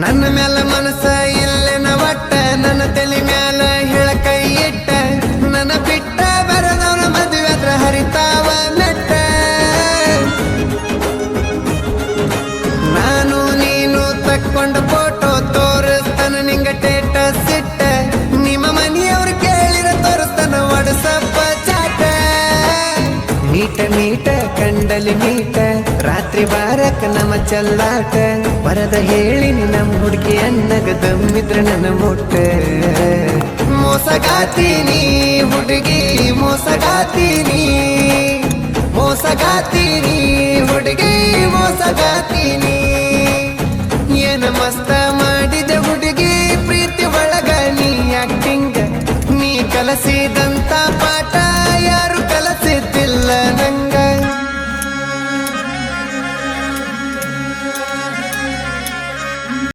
ನನ್ನ ಮ್ಯಾಲ ಮನಸ್ಸ ಇಲ್ಲೆನ ಒಟ್ಟ ನನ್ನ ತಲೆ ಮ್ಯಾಲ ಕೈ ಇಟ್ಟ ನನ್ನ ಬಿಟ್ಟ ಬರದವನ ಮದುವೆ ಹತ್ರ ಹರಿತಾವ ನಟ್ಟ ನಾನು ನೀನು ತಕ್ಕೊಂಡ ಫೋಟೋ ತೋರಿಸ್ತಾನ ನಿಂಗ ಸ್ಟೇಟಸ್ ಇಟ್ಟ ನಿಮ್ಮ ಮನೆಯವ್ರು ಕೇಳಿರ ತೋರಿಸ್ತಾನ ವಾಟ್ಸಪ್ಪ ಚಾಟ ನೀಟ ನೀಟ ಕಂಡಲಿ ನೀಟ ರಾತ್ರಿ ಬಾರಕ ನಮ್ಮ ಚಲ್ಲಾಟ ಬರದ ಹೇಳಿನಿ ನಮ್ಮ ಹುಡುಗಿ ಅನ್ನಗ ದಮ್ಮಿದ್ರ ನನ್ನ ಮುಟ್ಟ ಮೋಸಗಾತೀನಿ ಹುಡುಗಿ ಮೋಸಗಾತೀನಿ ಮೋಸಗಾತೀನಿ ಹುಡುಗಿ ಮೋಸಗಾತೀನಿ ಏನ ಮಸ್ತ ಮಾಡಿದೆ ಹುಡುಗಿ ಪ್ರೀತಿ ಒಳಗ ನೀ ಆಕ್ಟಿಂಗ್ ನೀ ಕಲಸಿದಂತ ಪಾಠ ಯಾರು ಕಲಸಿದ್ದಿಲ್ಲ ನಂಗ